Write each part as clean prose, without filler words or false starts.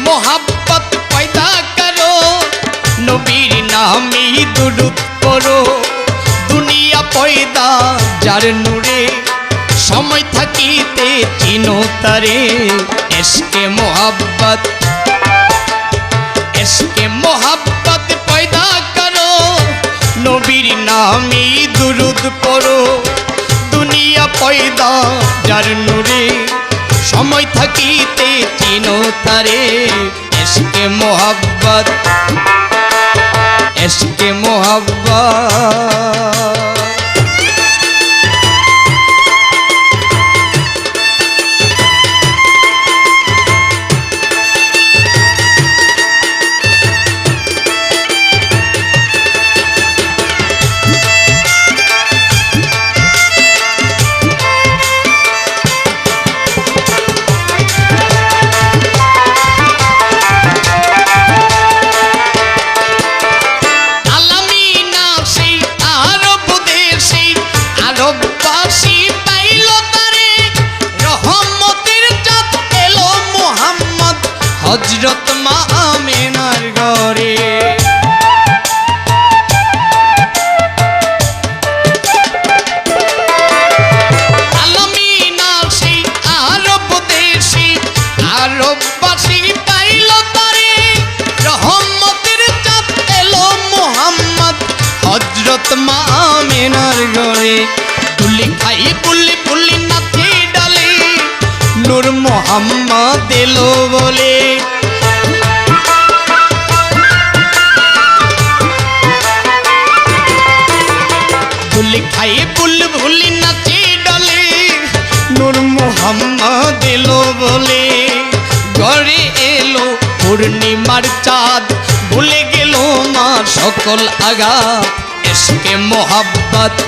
मोहब्बत पैदा करो नबीर नामी दुरूद पढ़ो दुनिया पैदा जार नूरे समय থাকিতে চিনো তারে इश्के मोहब्बत पैदा करो नबीर नामी दुरूद पढ़ो दुनिया पैदा जार नूरे समय থাকিতে চিনো তারে इश्के मोहब्बत हजरत मा आमिनार घरे आलमीनार সেই আরব দেশে আরববাসী পাইল তারে রহমতের চাঁদ এলো মুহাম্মদ হযরত মা আমিনার ঘরে তুলি খাই পুলি পুলি নাচে ডালে नूर मोहम्मद एलो बोले बुल खाई बुलबुली नाचे डाले नूर मोहम्मद एलो बोले घरे एलो पूर्णिमार चाँद भूले गेलो मा सकल आघात इश्के मोहब्बत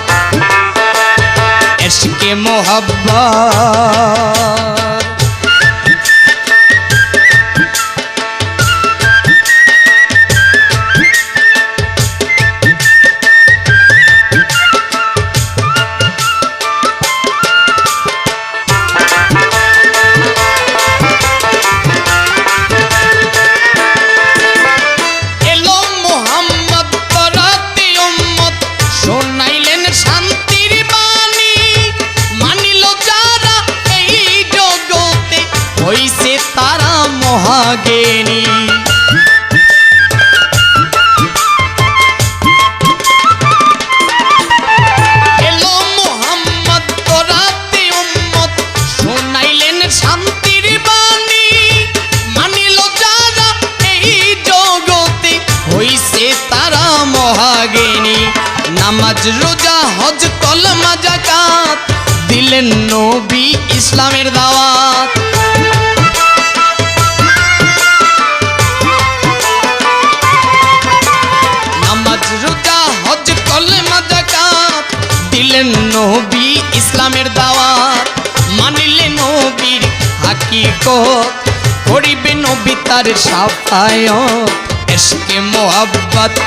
महागेनी एलो मोहम्मद तोराते उम्मत शोनाइलेन शांतिर बानी मानिलो जारा एई जगते हइसे तारा महागेनी नामाज रोजा हज कलमा जाकात दिलेन नबी इस्लामेर दावात नबी इस्लामेर दावात मानिले नबीर हकीकत करिबे नबी तार शाफायत इश्के मोहब्बत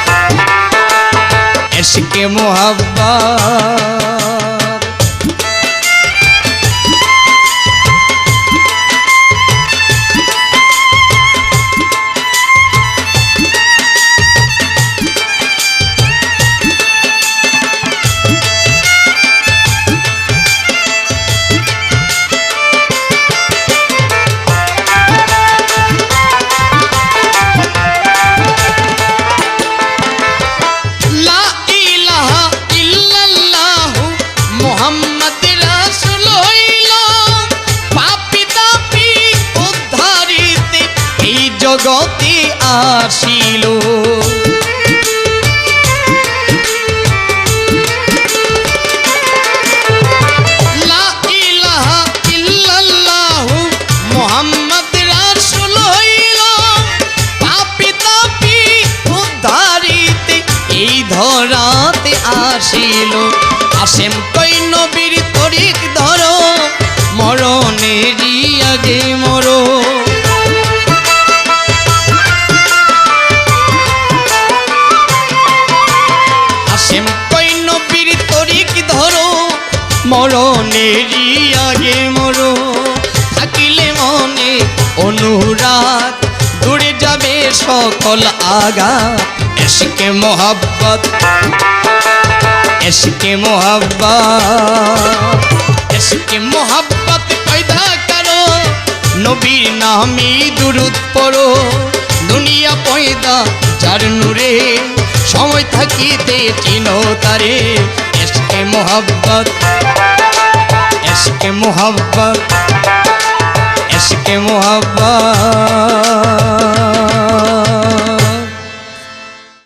जगते आसिलो ला इलाहा इल्लल्लाहु मुहम्मद रासूल हइलो पापी तापी उद्धारिते এই ধরাতে আসিলো আসেম কই নবীর তরিক ধরো মরণেরই আগে মরো मरणेरी आगे मरो অনুরাগ দূরে যাবে সকল আঘাত ইশকে মোহাব্বত ইশকে মোহাব্বত ইশকে মোহাব্বত পয়দা করো নবীর নামে দুরূদ পড়ো দুনিয়া পয়দা যার নূরে সময় থাকিতে চিনো তারে ইশকে মোহাব্বত ইশকে মোহাব্বত ইশকে মোহাব্বত